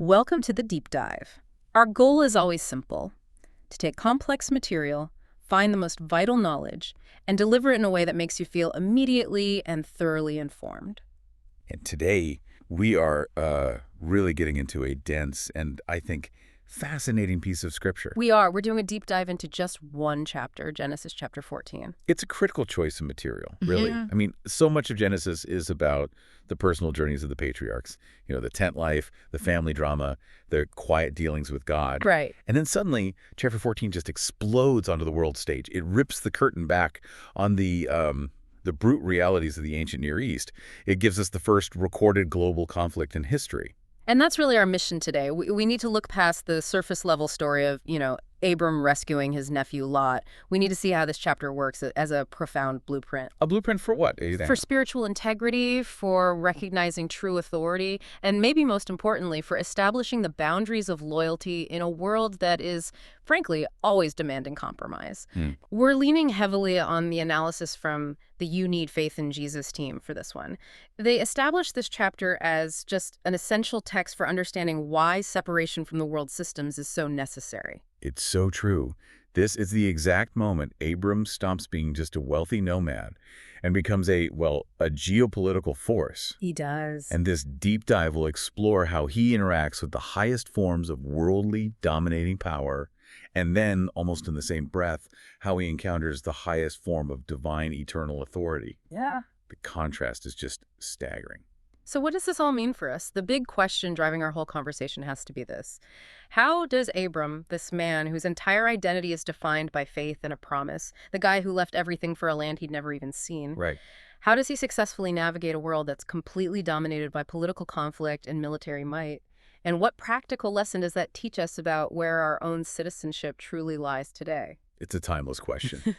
Welcome to the deep dive. Our goal is always simple: to take complex material, find the most vital knowledge, and deliver it in a way that makes you feel immediately and thoroughly informed. And today, we are really getting into a dense and, I think, fascinating piece of scripture. We're doing a deep dive into just one chapter, Genesis chapter 14. It's a critical choice of material, really. Yeah. I mean, so much of Genesis is about the personal journeys of the patriarchs. You know, the tent life, the family drama, the quiet dealings with God. Right. And then suddenly, chapter 14 just explodes onto the world stage. It rips the curtain back on the brute realities of the ancient Near East. It gives us the first recorded global conflict in history. And that's really our mission today. We need to look past the surface level story of, Abram rescuing his nephew Lot. We need to see how this chapter works as a profound blueprint. A blueprint for what? For spiritual integrity, for recognizing true authority, and maybe most importantly, for establishing the boundaries of loyalty in a world that is, frankly, always demanding compromise. We're leaning heavily on the analysis from the You Need Faith in Jesus team for this one. They established this chapter as just an essential text for understanding why separation from the world systems is so necessary. It's so true. This is the exact moment Abram stops being just a wealthy nomad and becomes a geopolitical force. He does. And this deep dive will explore how he interacts with the highest forms of worldly dominating power, and then, almost in the same breath, how he encounters the highest form of divine eternal authority. Yeah. The contrast is just staggering. So what does this all mean for us? The big question driving our whole conversation has to be this: how does Abram, this man whose entire identity is defined by faith and a promise, the guy who left everything for a land he'd never even seen, Right. how does he successfully navigate a world that's completely dominated by political conflict and military might? And what practical lesson does that teach us about where our own citizenship truly lies today? It's a timeless question.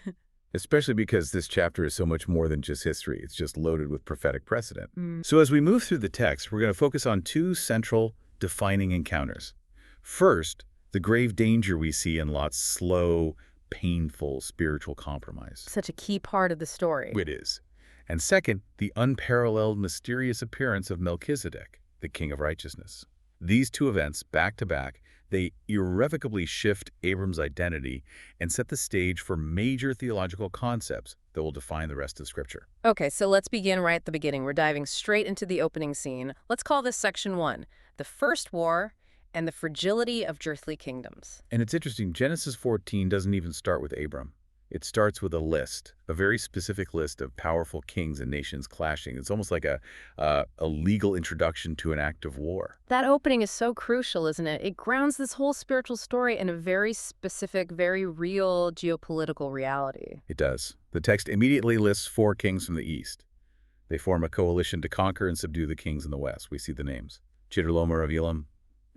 Especially because this chapter is so much more than just history. It's just loaded with prophetic precedent. So as we move through the text, we're going to focus on two central defining encounters. First, the grave danger we see in Lot's slow, painful spiritual compromise. Such a key part of the story. It is. And second, the unparalleled mysterious appearance of Melchizedek, the King of Righteousness. These two events, back to back, they irrevocably shift Abram's identity and set the stage for major theological concepts that will define the rest of Scripture. Okay, so let's begin right at the beginning. We're diving straight into the opening scene. Let's call this section 1, the first war and the fragility of earthly kingdoms. And it's interesting, Genesis 14 doesn't even start with Abram. It starts with a list, a very specific list of powerful kings and nations clashing. It's almost like a legal introduction to an act of war. That opening is so crucial, isn't it? It grounds this whole spiritual story in a very specific, very real geopolitical reality. It does. The text immediately lists 4 kings from the east. They form a coalition to conquer and subdue the kings in the west. We see the names: Chedorlaomer of Elam,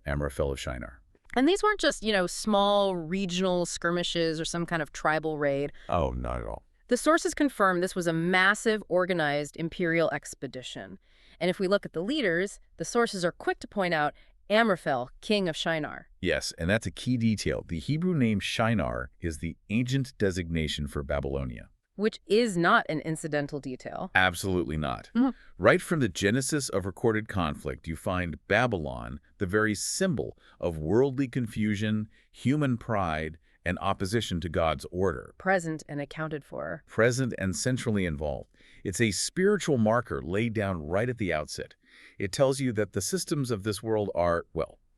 Amraphel of Shinar. And these weren't just, small regional skirmishes or some kind of tribal raid. Oh, not at all. The sources confirm this was a massive, organized imperial expedition. And if we look at the leaders, the sources are quick to point out Amraphel, king of Shinar. Yes, and that's a key detail. The Hebrew name Shinar is the ancient designation for Babylonia. Which is not an incidental detail. Absolutely not. Right from the genesis of recorded conflict, you find Babylon, the very symbol of worldly confusion, human pride, and opposition to God's order. Present and accounted for. Present and centrally involved. It's a spiritual marker laid down right at the outset. It tells you that the systems of this world are,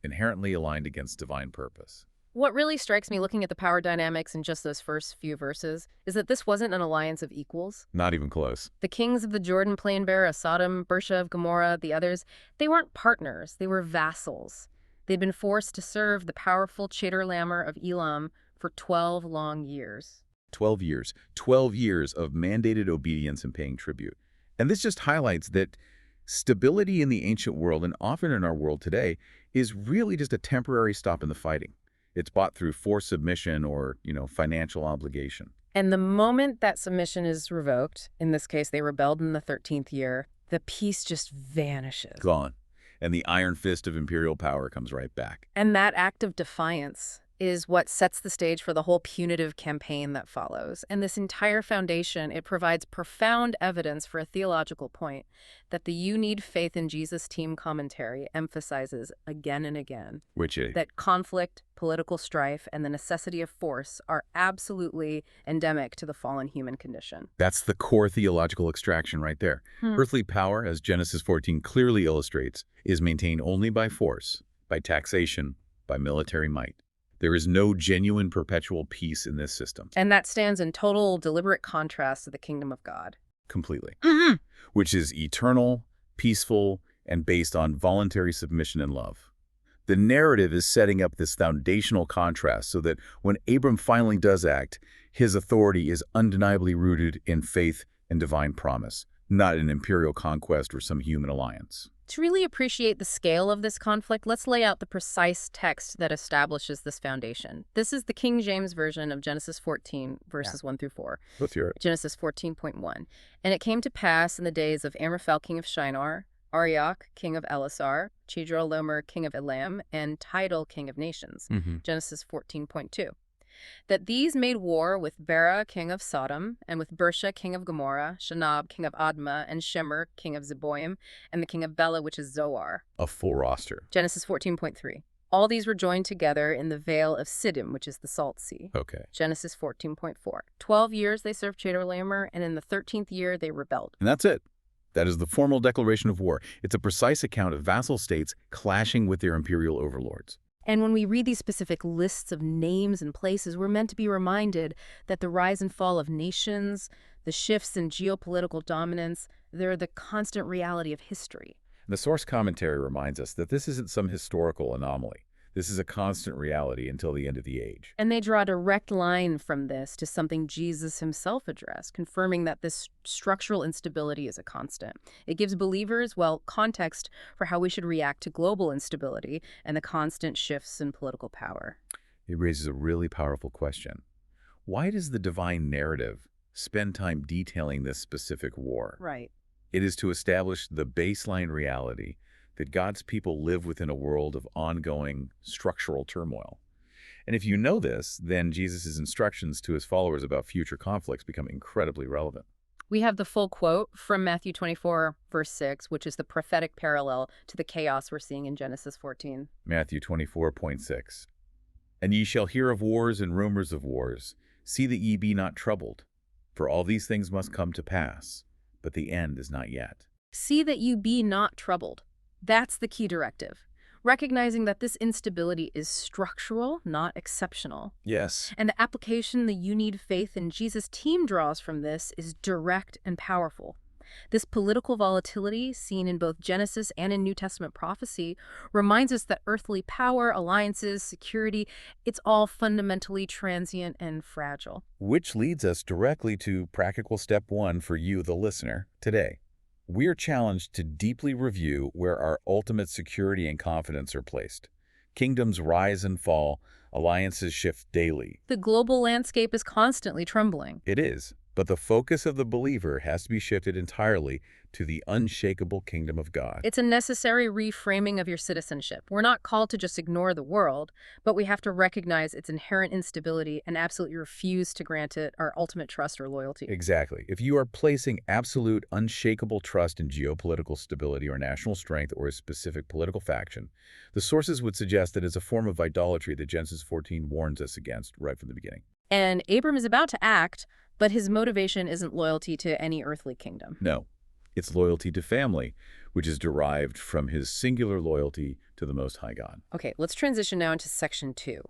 inherently aligned against divine purpose. What really strikes me looking at the power dynamics in just those first few verses is that this wasn't an alliance of equals. Not even close. The kings of the Jordan Plain Bear, Sodom, Bersha of Gomorrah, the others, they weren't partners, they were vassals. They'd been forced to serve the powerful Chedorlaomer of Elam for 12 long years. 12 years. 12 years of mandated obedience and paying tribute. And this just highlights that stability in the ancient world, and often in our world today, is really just a temporary stop in the fighting. It's bought through forced submission or, financial obligation. And the moment that submission is revoked, in this case they rebelled in the 13th year, the peace just vanishes. Gone. And the iron fist of imperial power comes right back. And that act of defiance, is what sets the stage for the whole punitive campaign that follows. And this entire foundation, it provides profound evidence for a theological point that the You Need Faith in Jesus team commentary emphasizes again and again. Which is? That conflict, political strife, and the necessity of force are absolutely endemic to the fallen human condition. That's the core theological extraction right there. Earthly power, as Genesis 14 clearly illustrates, is maintained only by force, by taxation, by military might. There is no genuine perpetual peace in this system. And that stands in total, deliberate contrast to the kingdom of God. Completely. Which is eternal, peaceful, and based on voluntary submission and love. The narrative is setting up this foundational contrast so that when Abram finally does act, his authority is undeniably rooted in faith and divine promise, not in imperial conquest or some human alliance. To really appreciate the scale of this conflict, let's lay out the precise text that establishes this foundation. This is the King James Version of Genesis 14, verses 1 through 4. Let's hear it. Genesis 14.1. And it came to pass in the days of Amraphel, king of Shinar, Arioch, king of Elasar, Chedorlaomer, king of Elam, and Tidal, king of nations. Genesis 14.2. That these made war with Bera, king of Sodom, and with Bersha, king of Gomorrah, Shanab, king of Admah, and Shemer, king of Zeboim, and the king of Bela, which is Zoar. A full roster. Genesis 14.3. All these were joined together in the vale of Siddim, which is the Salt Sea. Okay. Genesis 14.4. 12 years they served Chedorlaomer, and in the 13th year they rebelled. And that's it. That is the formal declaration of war. It's a precise account of vassal states clashing with their imperial overlords. And when we read these specific lists of names and places, we're meant to be reminded that the rise and fall of nations, the shifts in geopolitical dominance, they're the constant reality of history. And the source commentary reminds us that this isn't some historical anomaly. This is a constant reality until the end of the age. And they draw a direct line from this to something Jesus himself addressed, confirming that this structural instability is a constant. It gives believers, well, context for how we should react to global instability and the constant shifts in political power. It raises a really powerful question. Why does the divine narrative spend time detailing this specific war? Right. It is to establish the baseline reality that God's people live within a world of ongoing structural turmoil. And if you know this, then Jesus' instructions to his followers about future conflicts become incredibly relevant. We have the full quote from Matthew 24, verse 6, which is the prophetic parallel to the chaos we're seeing in Genesis 14. Matthew 24.6. And ye shall hear of wars and rumors of wars. See that ye be not troubled, for all these things must come to pass, but the end is not yet. See that you be not troubled. That's the key directive. Recognizing that this instability is structural, not exceptional. Yes. And the application the You Need Faith in Jesus team draws from this is direct and powerful. This political volatility, seen in both Genesis and in New Testament prophecy, reminds us that earthly power, alliances, security, it's all fundamentally transient and fragile. Which leads us directly to practical step 1 for you, the listener, today. We are challenged to deeply review where our ultimate security and confidence are placed. Kingdoms rise and fall, alliances shift daily. The global landscape is constantly trembling. It is, but the focus of the believer has to be shifted entirely to the unshakable kingdom of God. It's a necessary reframing of your citizenship. We're not called to just ignore the world, but we have to recognize its inherent instability and absolutely refuse to grant it our ultimate trust or loyalty. Exactly. If you are placing absolute, unshakable trust in geopolitical stability or national strength or a specific political faction, the sources would suggest that it's a form of idolatry that Genesis 14 warns us against right from the beginning. And Abram is about to act, but his motivation isn't loyalty to any earthly kingdom. No. It's loyalty to family, which is derived from his singular loyalty to the Most High God. Okay, let's transition now into section 2.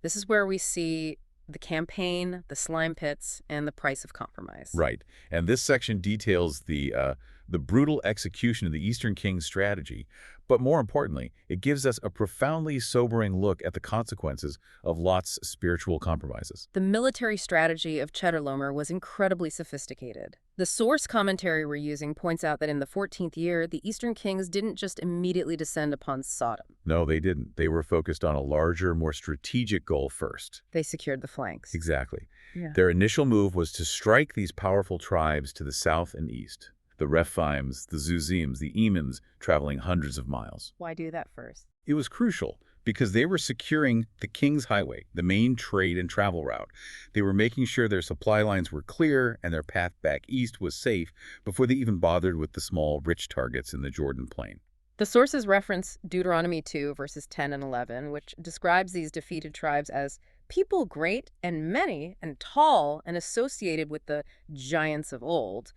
This is where we see the campaign, the slime pits, and the price of compromise. Right. And this section details the brutal execution of the Eastern King's strategy. But more importantly, it gives us a profoundly sobering look at the consequences of Lot's spiritual compromises. The military strategy of Chedorlaomer was incredibly sophisticated. The source commentary we're using points out that in the 14th year, the Eastern kings didn't just immediately descend upon Sodom. No, they didn't. They were focused on a larger, more strategic goal first. They secured the flanks. Exactly. Yeah. Their initial move was to strike these powerful tribes to the south and east. The Rephaims, the Zuzims, the Emans, traveling hundreds of miles. Why do that first? It was crucial because they were securing the King's Highway, the main trade and travel route. They were making sure their supply lines were clear and their path back east was safe before they even bothered with the small, rich targets in the Jordan Plain. The sources reference Deuteronomy 2, verses 10 and 11, which describes these defeated tribes as people great and many and tall and associated with the giants of old.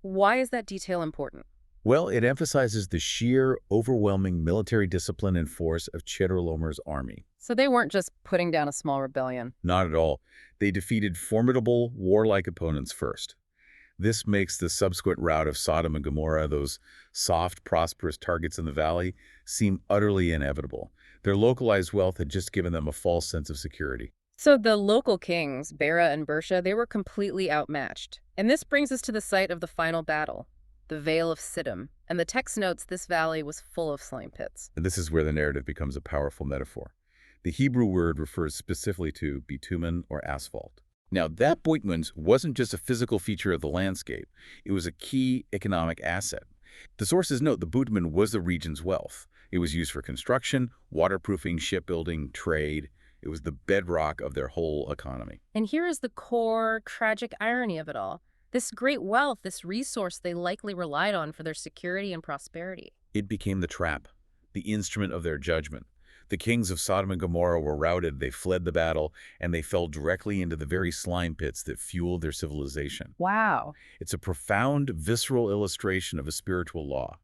Why is that detail important? Well, it emphasizes the sheer, overwhelming military discipline and force of Chedorlaomer's army. So they weren't just putting down a small rebellion. Not at all. They defeated formidable, warlike opponents first. This makes the subsequent rout of Sodom and Gomorrah, those soft, prosperous targets in the valley, seem utterly inevitable. Their localized wealth had just given them a false sense of security. So the local kings, Bera and Bersha, they were completely outmatched. And this brings us to the site of the final battle, the Vale of Siddim. And the text notes this valley was full of slime pits. And this is where the narrative becomes a powerful metaphor. The Hebrew word refers specifically to bitumen or asphalt. Now, that bitumen wasn't just a physical feature of the landscape. It was a key economic asset. The sources note the bitumen was the region's wealth. It was used for construction, waterproofing, shipbuilding, trade. It was the bedrock of their whole economy. And here is the core tragic irony of it all. This great wealth, this resource they likely relied on for their security and prosperity. It became the trap, the instrument of their judgment. The kings of Sodom and Gomorrah were routed, they fled the battle, and they fell directly into the very slime pits that fueled their civilization. Wow. It's a profound, visceral illustration of a spiritual law.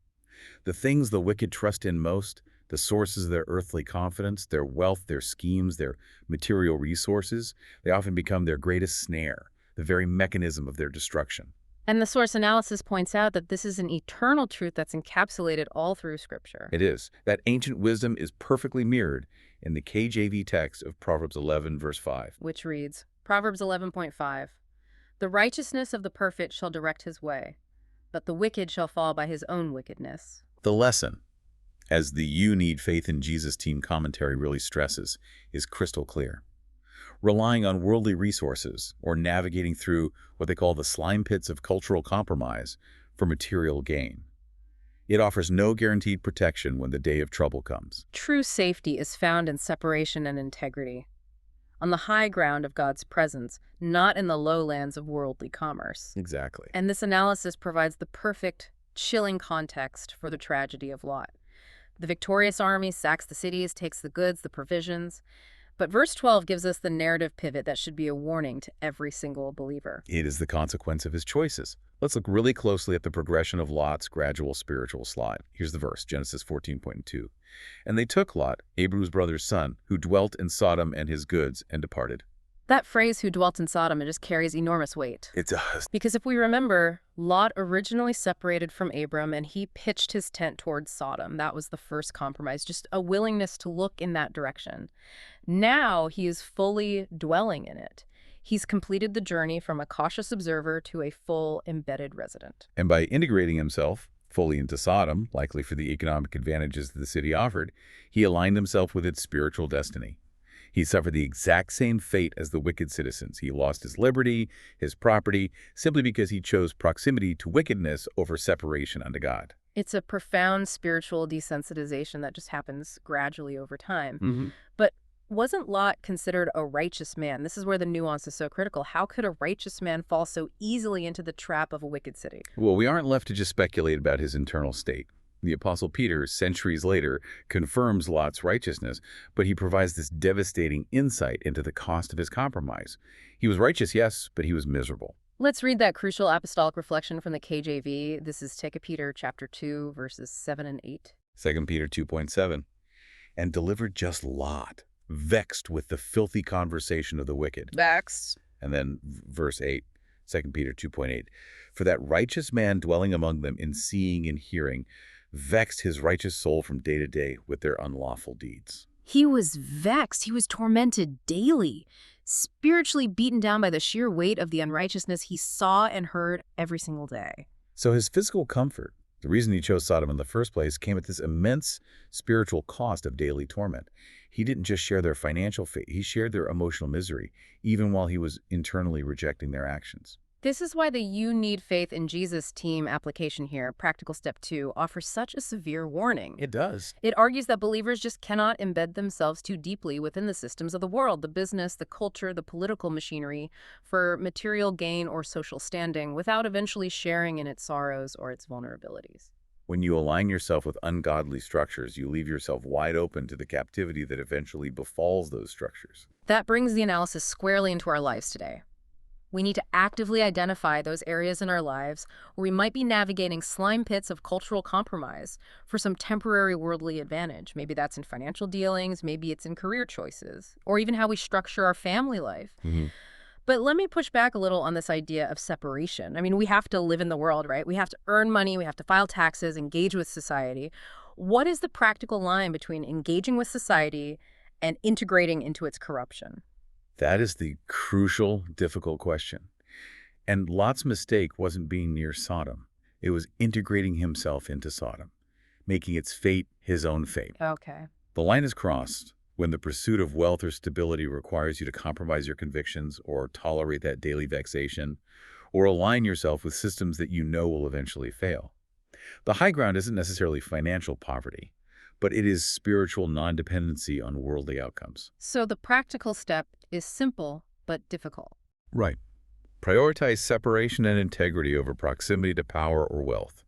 The things the wicked trust in most, the sources of their earthly confidence, their wealth, their schemes, their material resources, they often become their greatest snare, the very mechanism of their destruction. And the source analysis points out that this is an eternal truth that's encapsulated all through Scripture. It is. That ancient wisdom is perfectly mirrored in the KJV text of Proverbs 11, verse 5. Which reads, Proverbs 11.5, "The righteousness of the perfect shall direct his way, but the wicked shall fall by his own wickedness." The lesson, as the You Need Faith in Jesus team commentary really stresses, is crystal clear. Relying on worldly resources or navigating through what they call the slime pits of cultural compromise for material gain. It offers no guaranteed protection when the day of trouble comes. True safety is found in separation and integrity, on the high ground of God's presence, not in the lowlands of worldly commerce. Exactly. And this analysis provides the perfect, chilling context for the tragedy of Lot. The victorious army sacks the cities, takes the goods, the provisions. But verse 12 gives us the narrative pivot that should be a warning to every single believer. It is the consequence of his choices. Let's look really closely at the progression of Lot's gradual spiritual slide. Here's the verse, Genesis 14:2. "And they took Lot, Abram's brother's son, who dwelt in Sodom and his goods, and departed." That phrase, "who dwelt in Sodom," it just carries enormous weight. It does. Because if we remember, Lot originally separated from Abram and he pitched his tent towards Sodom. That was the first compromise, just a willingness to look in that direction. Now he is fully dwelling in it. He's completed the journey from a cautious observer to a full embedded resident. And by integrating himself fully into Sodom, likely for the economic advantages that the city offered, he aligned himself with its spiritual destiny. He suffered the exact same fate as the wicked citizens. He lost his liberty, his property, simply because he chose proximity to wickedness over separation unto God. It's a profound spiritual desensitization that just happens gradually over time. Mm-hmm. But wasn't Lot considered a righteous man? This is where the nuance is so critical. How could a righteous man fall so easily into the trap of a wicked city? Well, we aren't left to just speculate about his internal state. The Apostle Peter, centuries later, confirms Lot's righteousness, but he provides this devastating insight into the cost of his compromise. He was righteous, yes, but he was miserable. Let's read that crucial apostolic reflection from the KJV. This is 2 Peter chapter 2, verses 7 and 8. 2 Peter 2:7. "And delivered just Lot, vexed with the filthy conversation of the wicked." Vexed. And then verse 8, 2 Peter 2:8. "For that righteous man dwelling among them in seeing and hearing, vexed his righteous soul from day to day with their unlawful deeds." He was vexed. He was tormented daily, spiritually beaten down by the sheer weight of the unrighteousness he saw and heard every single day. So his physical comfort, the reason he chose Sodom in the first place, came at this immense spiritual cost of daily torment. He didn't just share their financial fate, he shared their emotional misery, even while he was internally rejecting their actions. This is why the You Need Faith in Jesus team application here, practical step 2, offers such a severe warning. It does. It argues that believers just cannot embed themselves too deeply within the systems of the world, the business, the culture, the political machinery, for material gain or social standing, without eventually sharing in its sorrows or its vulnerabilities. When you align yourself with ungodly structures, you leave yourself wide open to the captivity that eventually befalls those structures. That brings the analysis squarely into our lives today. We need to actively identify those areas in our lives where we might be navigating slime pits of cultural compromise for some temporary worldly advantage. Maybe that's in financial dealings, maybe it's in career choices, or even how we structure our family life. But let me push back a little on this idea of separation. I mean, we have to live in the world, right? We have to earn money, we have to file taxes, engage with society. What is the practical line between engaging with society and integrating into its corruption? That is the crucial, difficult question. And Lot's mistake wasn't being near Sodom. It was integrating himself into Sodom, making its fate his own fate. Okay. The line is crossed when the pursuit of wealth or stability requires you to compromise your convictions or tolerate that daily vexation, or align yourself with systems that you know will eventually fail. The high ground isn't necessarily financial poverty, but it is spiritual non-dependency on worldly outcomes. So the practical step is simple but difficult. Right. Prioritize separation and integrity over proximity to power or wealth.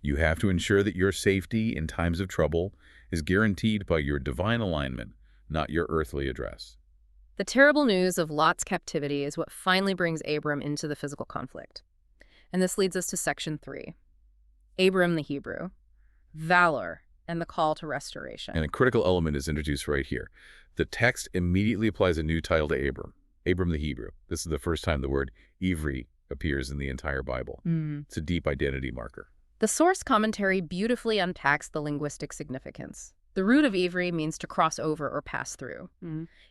You have to ensure that your safety in times of trouble is guaranteed by your divine alignment, not your earthly address. The terrible news of Lot's captivity is what finally brings Abram into the physical conflict. And this leads us to section 3. Abram the Hebrew, valor, and the call to restoration. And a critical element is introduced right here. The text immediately applies a new title to Abram, Abram the Hebrew. This is the first time the word Ivri appears in the entire Bible. It's a deep identity marker. The source commentary beautifully unpacks the linguistic significance. The root of Ivri means to cross over or pass through.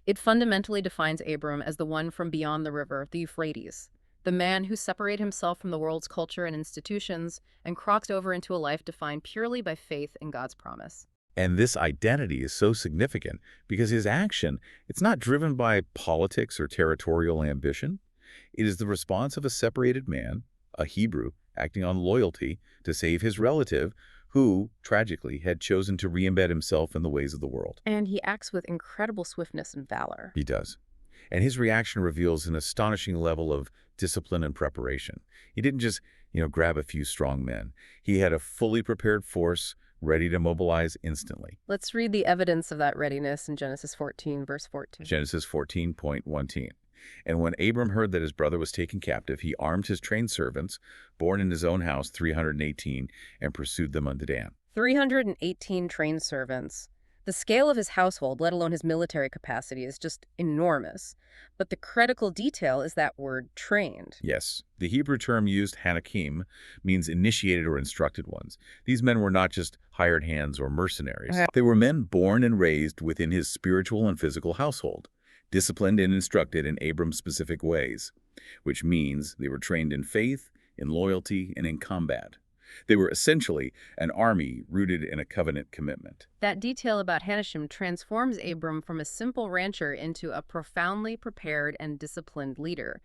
It fundamentally defines Abram as the one from beyond the river, the Euphrates, the man who separated himself from the world's culture and institutions and crossed over into a life defined purely by faith in God's promise. And this identity is so significant because his action, it's not driven by politics or territorial ambition. It is the response of a separated man, a Hebrew, acting on loyalty to save his relative who, tragically, had chosen to re-embed himself in the ways of the world. And he acts with incredible swiftness and valor. He does. And his reaction reveals an astonishing level of discipline and preparation. He didn't just, grab a few strong men. He had a fully prepared force ready to mobilize instantly. Let's read the evidence of that readiness in Genesis 14, verse 14. Genesis 14:14. And when Abram heard that his brother was taken captive, he armed his trained servants, born in his own house, 318, and pursued them unto Dan. 318 trained servants. The scale of his household, let alone his military capacity, is just enormous. But the critical detail is that word trained. Yes, the Hebrew term used, hanakim, means initiated or instructed ones. These men were not just hired hands or mercenaries. They were men born and raised within his spiritual and physical household, disciplined and instructed in Abram's specific ways, which means they were trained in faith, in loyalty, and in combat. They were essentially an army rooted in a covenant commitment. That detail about Hanashim transforms Abram from a simple rancher into a profoundly prepared and disciplined leader.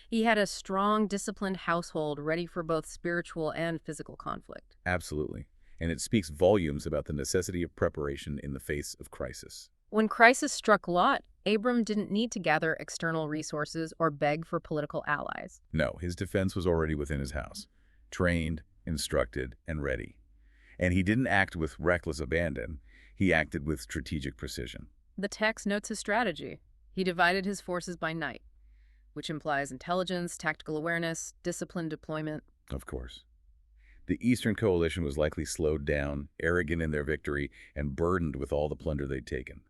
He had a strong, disciplined household ready for both spiritual and physical conflict. Absolutely. And it speaks volumes about the necessity of preparation in the face of crisis. When crisis struck Lot, Abram didn't need to gather external resources or beg for political allies. No, his defense was already within his house, trained, instructed, and ready. And he didn't act with reckless abandon. He acted with strategic precision. The text notes his strategy. He divided his forces by night, which implies intelligence, tactical awareness, disciplined deployment. Of course. The Eastern Coalition was likely slowed down, arrogant in their victory, and burdened with all the plunder they'd taken.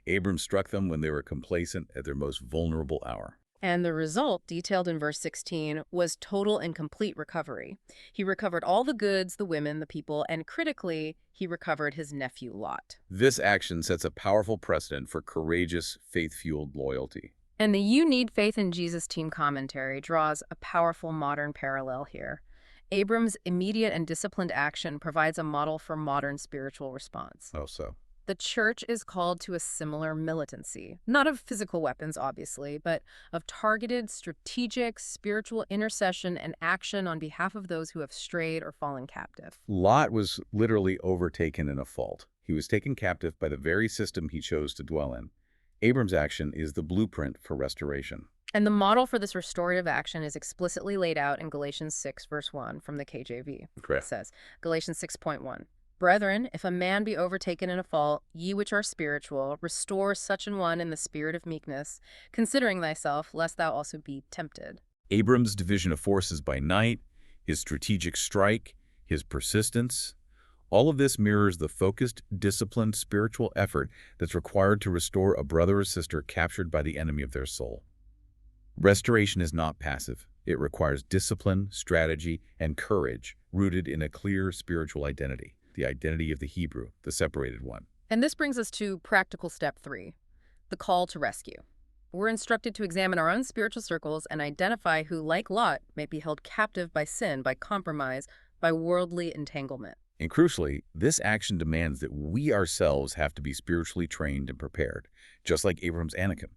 Abram struck them when they were complacent at their most vulnerable hour. And the result, detailed in verse 16, was total and complete recovery. He recovered all the goods, the women, the people, and critically, he recovered his nephew Lot. This action sets a powerful precedent for courageous, faith-fueled loyalty. And the You Need Faith in Jesus team commentary draws a powerful modern parallel here. Abram's immediate and disciplined action provides a model for modern spiritual response. Oh, so? The church is called to a similar militancy, not of physical weapons, obviously, but of targeted, strategic, spiritual intercession and action on behalf of those who have strayed or fallen captive. Lot was literally overtaken in a fault. He was taken captive by the very system he chose to dwell in. Abram's action is the blueprint for restoration. And the model for this restorative action is explicitly laid out in Galatians 6, verse 1 from the KJV. Correct. It says, Galatians 6.1, Brethren, if a man be overtaken in a fault, ye which are spiritual, restore such an one in the spirit of meekness, considering thyself, lest thou also be tempted. Abram's division of forces by night, his strategic strike, his persistence, all of this mirrors the focused, disciplined spiritual effort that's required to restore a brother or sister captured by the enemy of their soul. Restoration is not passive. It requires discipline, strategy, and courage rooted in a clear spiritual identity, the identity of the Hebrew, the separated one. And this brings us to practical step 3, the call to rescue. We're instructed to examine our own spiritual circles and identify who, like Lot, may be held captive by sin, by compromise, by worldly entanglement. And crucially, this action demands that we ourselves have to be spiritually trained and prepared, just like Abram's Anakim.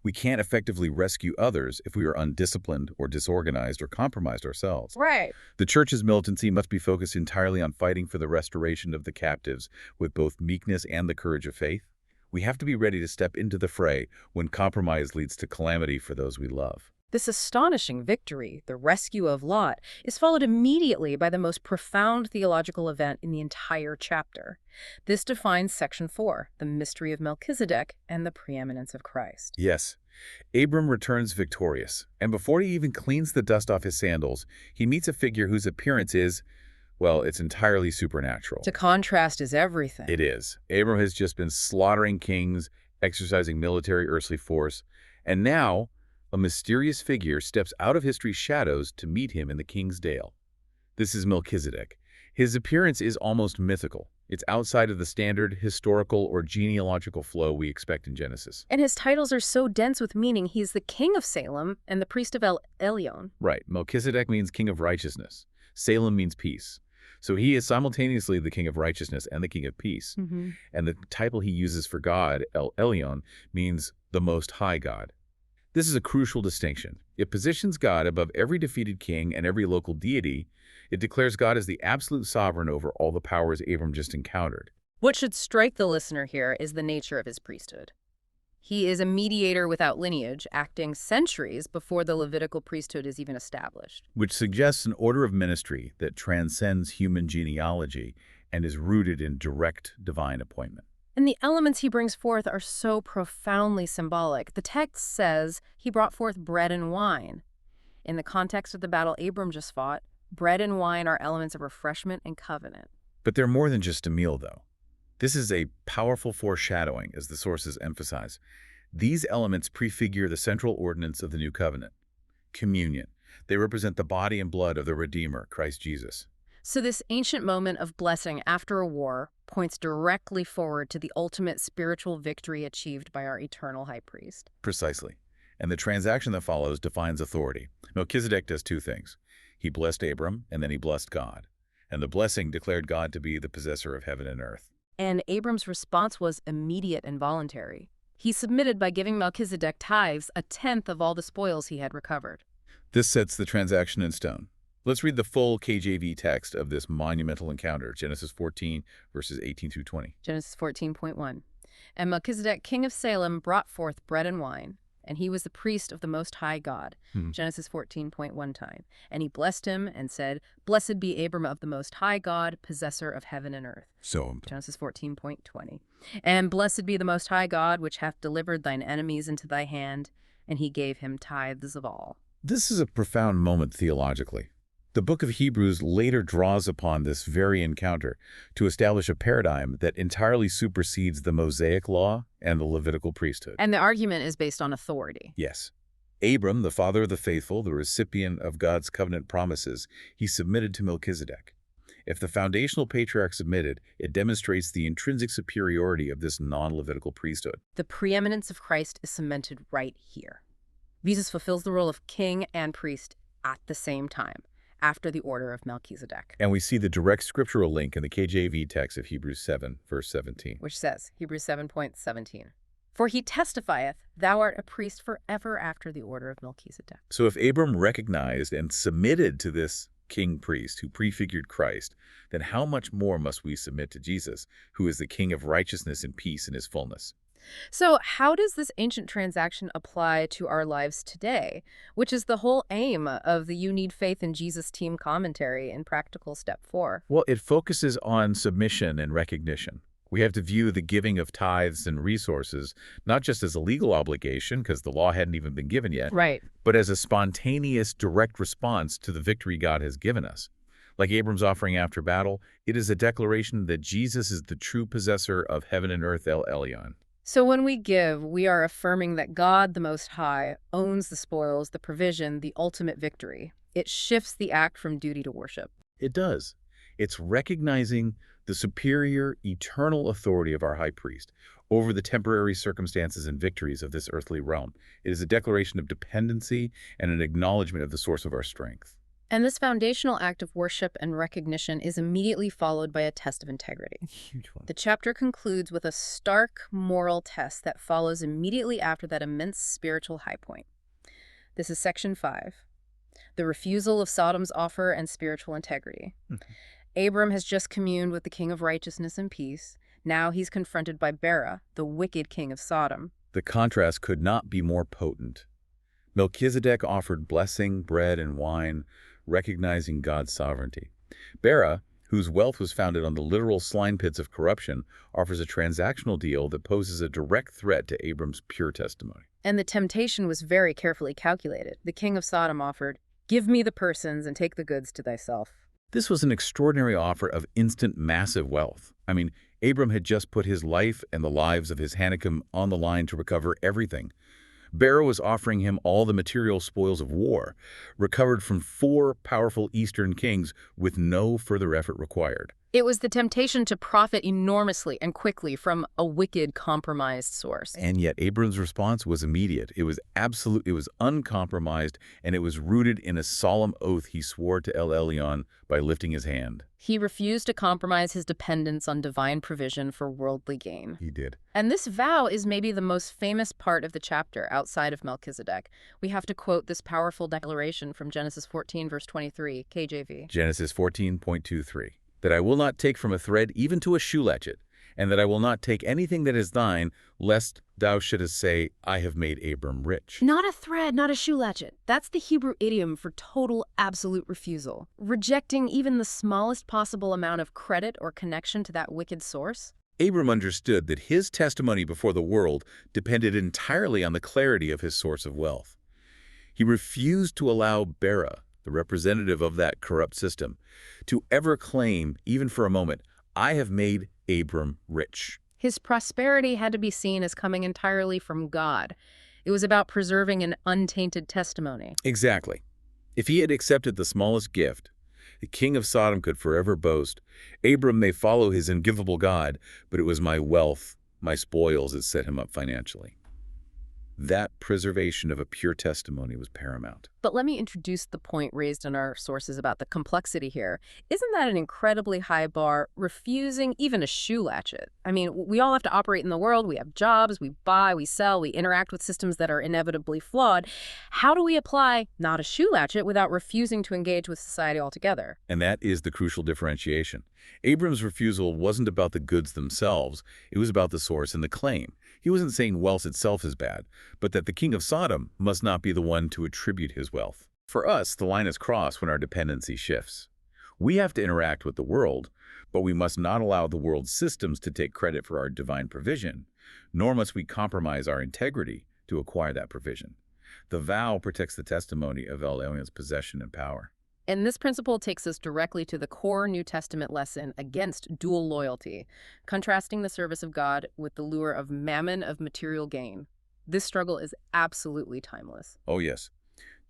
We can't effectively rescue others if we are undisciplined or disorganized or compromised ourselves. Right. The church's militancy must be focused entirely on fighting for the restoration of the captives with both meekness and the courage of faith. We have to be ready to step into the fray when compromise leads to calamity for those we love. This astonishing victory, the rescue of Lot, is followed immediately by the most profound theological event in the entire chapter. This defines section 4, the mystery of Melchizedek and the preeminence of Christ. Yes, Abram returns victorious, and before he even cleans the dust off his sandals, he meets a figure whose appearance is, well, it's entirely supernatural. To contrast is everything. It is. Abram has just been slaughtering kings, exercising military earthly force, and now a mysterious figure steps out of history's shadows to meet him in the king's dale. This is Melchizedek. His appearance is almost mythical. It's outside of the standard historical or genealogical flow we expect in Genesis. And his titles are so dense with meaning. He's the king of Salem and the priest of El Elyon. Right. Melchizedek means king of righteousness. Salem means peace. So he is simultaneously the king of righteousness and the king of peace. And the title he uses for God, El Elyon, means the Most High God. This is a crucial distinction. It positions God above every defeated king and every local deity. It declares God as the absolute sovereign over all the powers Abram just encountered. What should strike the listener here is the nature of his priesthood. He is a mediator without lineage, acting centuries before the Levitical priesthood is even established. Which suggests an order of ministry that transcends human genealogy and is rooted in direct divine appointment. And the elements he brings forth are so profoundly symbolic. The text says he brought forth bread and wine. In the context of the battle Abram just fought, bread and wine are elements of refreshment and covenant. But they're more than just a meal, though. This is a powerful foreshadowing, as the sources emphasize. These elements prefigure the central ordinance of the new covenant, communion. They represent the body and blood of the Redeemer, Christ Jesus. So this ancient moment of blessing after a war points directly forward to the ultimate spiritual victory achieved by our eternal high priest. Precisely. And the transaction that follows defines authority. Melchizedek does two things. He blessed Abram, and then he blessed God. And the blessing declared God to be the possessor of heaven and earth. And Abram's response was immediate and voluntary. He submitted by giving Melchizedek tithes, a tenth of all the spoils he had recovered. This sets the transaction in stone. Let's read the full KJV text of this monumental encounter, Genesis 14, verses 18 through 20. Genesis 14.1. And Melchizedek, king of Salem, brought forth bread and wine, and he was the priest of the Most High God. Genesis 14.1 time. And he blessed him and said, Blessed be Abram of the Most High God, possessor of heaven and earth. So, Genesis 14.20. And blessed be the Most High God, which hath delivered thine enemies into thy hand, and he gave him tithes of all. this is a profound moment theologically. The book of Hebrews later draws upon this very encounter to establish a paradigm that entirely supersedes the Mosaic law and the Levitical priesthood. And the argument is based on authority. Yes. Abram, the father of the faithful, the recipient of God's covenant promises, he submitted to Melchizedek. If the foundational patriarch submitted, it demonstrates the intrinsic superiority of this non-Levitical priesthood. The preeminence of Christ is cemented right here. Jesus fulfills the role of king and priest at the same time. after the order of Melchizedek. And we see the direct scriptural link in the KJV text of Hebrews 7, verse 17. Which says, Hebrews 7:17, "For he testifieth, thou art a priest forever after the order of Melchizedek." So if Abram recognized and submitted to this king priest who prefigured Christ, then how much more must we submit to Jesus, who is the King of righteousness and peace in his fullness? So how does this ancient transaction apply to our lives today, which is the whole aim of the You Need Faith in Jesus team commentary in Practical Step 4? Well, it focuses on submission and recognition. We have to view the giving of tithes and resources not just as a legal obligation, because the law hadn't even been given yet, Right. but as a spontaneous, direct response to the victory God has given us. Like Abram's offering after battle, it is a declaration that Jesus is the true possessor of heaven and earth, El Elyon. So when we give, we are affirming that God, the Most High, owns the spoils, the provision, the ultimate victory. It shifts the act from duty to worship. It does. It's recognizing the superior, eternal authority of our high priest over the temporary circumstances and victories of this earthly realm. It is a declaration of dependency and an acknowledgement of the source of our strength. And this foundational act of worship and recognition is immediately followed by a test of integrity. Huge one. The chapter concludes with a stark moral test that follows immediately after that immense spiritual high point. This is section 5, the refusal of Sodom's offer and spiritual integrity. Abram has just communed with the King of righteousness and peace. Now he's confronted by Bera, the wicked king of Sodom. The contrast could not be more potent. Melchizedek offered blessing, bread, and wine, recognizing God's sovereignty. Bera, whose wealth was founded on the literal slime pits of corruption, offers a transactional deal that poses a direct threat to Abram's pure testimony. And the temptation was very carefully calculated. The king of Sodom offered, "Give me the persons and take the goods to thyself." This was an extraordinary offer of instant, massive wealth. I mean, Abram had just put his life and the lives of his Hanukkah on the line to recover everything. Bera was offering him all the material spoils of war, recovered from 4 powerful Eastern kings with no further effort required. It was the temptation to profit enormously and quickly from a wicked, compromised source. And yet Abram's response was immediate. It was absolute, it was uncompromised, and it was rooted in a solemn oath he swore to El Elyon by lifting his hand. He refused to compromise his dependence on divine provision for worldly gain. He did. And this vow is maybe the most famous part of the chapter outside of Melchizedek. We have to quote this powerful declaration from Genesis 14, verse 23, KJV. Genesis 14:23. That I will not take from a thread even to a shoe latchet, and that I will not take anything that is thine, lest thou shouldest say, I have made Abram rich. Not a thread, not a shoe latchet. That's the Hebrew idiom for total, absolute refusal. Rejecting even the smallest possible amount of credit or connection to that wicked source. Abram understood that his testimony before the world depended entirely on the clarity of his source of wealth. He refused to allow Bera, the representative of that corrupt system, to ever claim, even for a moment, I have made Abram rich. His prosperity had to be seen as coming entirely from God. It was about preserving an untainted testimony. Exactly. If he had accepted the smallest gift, the king of Sodom could forever boast, Abram may follow his ingivable God, but it was my wealth, my spoils that set him up financially. That preservation of a pure testimony was paramount. But let me introduce the point raised in our sources about the complexity here. Isn't that an incredibly high bar, refusing even a shoe latchet? I mean, we all have to operate in the world. We have jobs, we buy, we sell, we interact with systems that are inevitably flawed. How do we apply not a shoe latchet without refusing to engage with society altogether? And that is the crucial differentiation. Abram's refusal wasn't about the goods themselves. It was about the source and the claim. He wasn't saying wealth itself is bad, but that the king of Sodom must not be the one to attribute his wealth. For us, the line is crossed when our dependency shifts. We have to interact with the world, but we must not allow the world's systems to take credit for our divine provision, nor must we compromise our integrity to acquire that provision. The vow protects the testimony of El Elyon's possession and power. And this principle takes us directly to the core New Testament lesson against dual loyalty, contrasting the service of God with the lure of mammon of material gain. This struggle is absolutely timeless. Oh yes.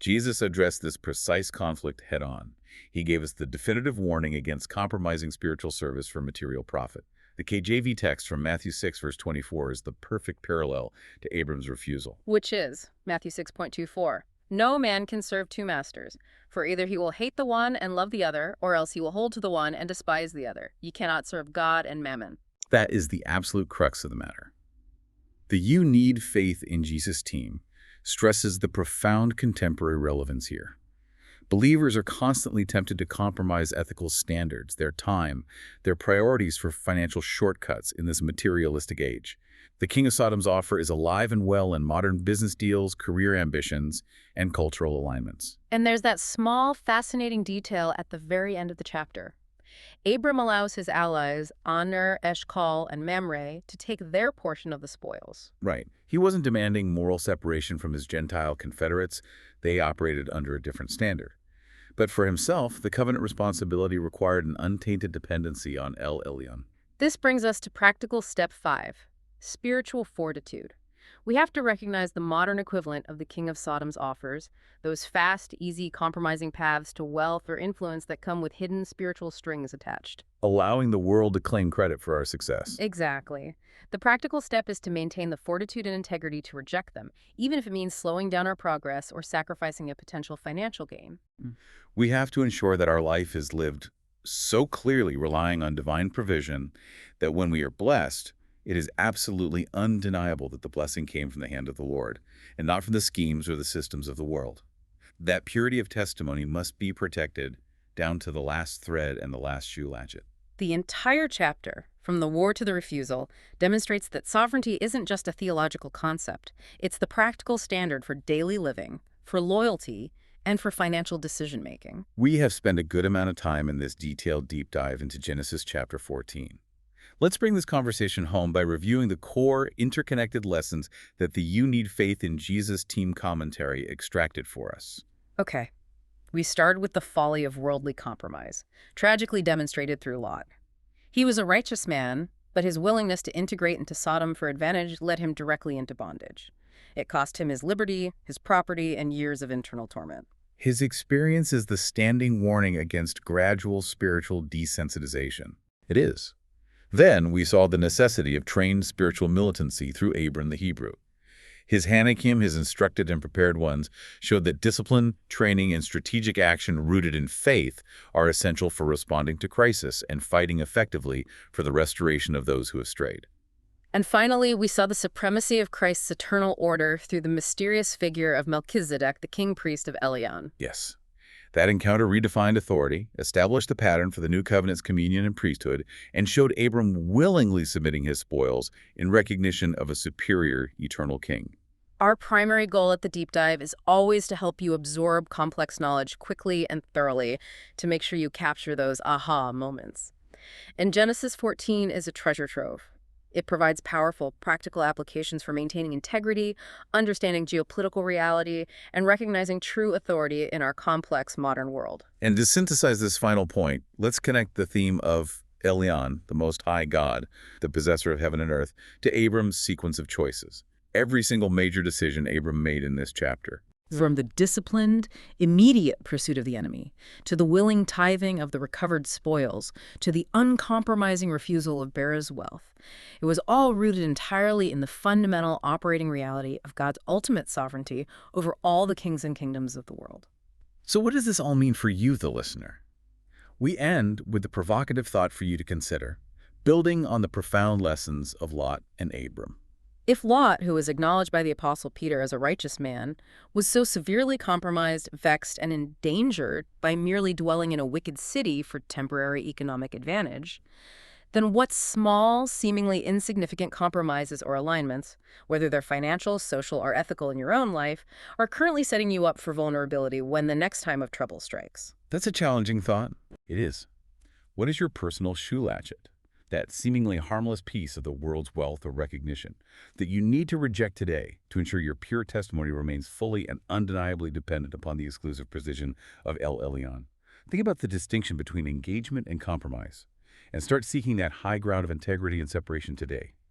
Jesus addressed this precise conflict head-on. He gave us the definitive warning against compromising spiritual service for material profit. The KJV text from Matthew 6, verse 24 is the perfect parallel to Abram's refusal. Which is Matthew 6.24. No man can serve two masters, for either he will hate the one and love the other, or else he will hold to the one and despise the other. You cannot serve God and mammon. That is the absolute crux of the matter. The "you need faith in Jesus" team stresses the profound contemporary relevance here. Believers are constantly tempted to compromise ethical standards, their time, their priorities for financial shortcuts in this materialistic age. The King of Sodom's offer is alive and well in modern business deals, career ambitions, and cultural alignments. And there's that small, fascinating detail at the very end of the chapter. Abram allows his allies, Aner, Eshcol, and Mamre, to take their portion of the spoils. Right. He wasn't demanding moral separation from his Gentile confederates. They operated under a different standard. But for himself, the covenant responsibility required an untainted dependency on El Elyon. This brings us to practical step 5, spiritual fortitude. We have to recognize the modern equivalent of the King of Sodom's offers, those fast, easy, compromising paths to wealth or influence that come with hidden spiritual strings attached. Allowing the world to claim credit for our success. Exactly. The practical step is to maintain the fortitude and integrity to reject them, even if it means slowing down our progress or sacrificing a potential financial gain. We have to ensure that our life is lived so clearly relying on divine provision that when we are blessed, it is absolutely undeniable that the blessing came from the hand of the Lord and not from the schemes or the systems of the world. That purity of testimony must be protected down to the last thread and the last shoe latchet. The entire chapter, from the war to the refusal, demonstrates that sovereignty isn't just a theological concept. It's the practical standard for daily living, for loyalty, and for financial decision-making. We have spent a good amount of time in this detailed deep dive into Genesis chapter 14. Let's bring this conversation home by reviewing the core, interconnected lessons that the "You Need Faith in Jesus" team commentary extracted for us. Okay. We started with the folly of worldly compromise, tragically demonstrated through Lot. He was a righteous man, but his willingness to integrate into Sodom for advantage led him directly into bondage. It cost him his liberty, his property, and years of internal torment. His experience is the standing warning against gradual spiritual desensitization. It is. Then we saw the necessity of trained spiritual militancy through Abram the Hebrew. His Hanakim, his instructed and prepared ones, showed that discipline, training, and strategic action rooted in faith are essential for responding to crisis and fighting effectively for the restoration of those who have strayed. And finally, we saw the supremacy of Christ's eternal order through the mysterious figure of Melchizedek, the king-priest of Elion. Yes. That encounter redefined authority, established the pattern for the new covenant's communion and priesthood, and showed Abram willingly submitting his spoils in recognition of a superior eternal king. Our primary goal at the deep dive is always to help you absorb complex knowledge quickly and thoroughly to make sure you capture those aha moments. And Genesis 14 is a treasure trove. It provides powerful, practical applications for maintaining integrity, understanding geopolitical reality, and recognizing true authority in our complex modern world. And to synthesize this final point, let's connect the theme of Elyon, the Most High God, the possessor of heaven and earth, to Abram's sequence of choices. Every single major decision Abram made in this chapter. From the disciplined, immediate pursuit of the enemy, to the willing tithing of the recovered spoils, to the uncompromising refusal of Bera's wealth, it was all rooted entirely in the fundamental operating reality of God's ultimate sovereignty over all the kings and kingdoms of the world. So what does this all mean for you, the listener? We end with the provocative thought for you to consider, building on the profound lessons of Lot and Abram. If Lot, who was acknowledged by the Apostle Peter as a righteous man, was so severely compromised, vexed, and endangered by merely dwelling in a wicked city for temporary economic advantage, then what small, seemingly insignificant compromises or alignments, whether they're financial, social, or ethical in your own life, are currently setting you up for vulnerability when the next time of trouble strikes? That's a challenging thought. It is. What is your personal shoe latchet? That seemingly harmless piece of the world's wealth or recognition that you need to reject today to ensure your pure testimony remains fully and undeniably dependent upon the exclusive precision of El Elyon. Think about the distinction between engagement and compromise, and start seeking that high ground of integrity and separation today.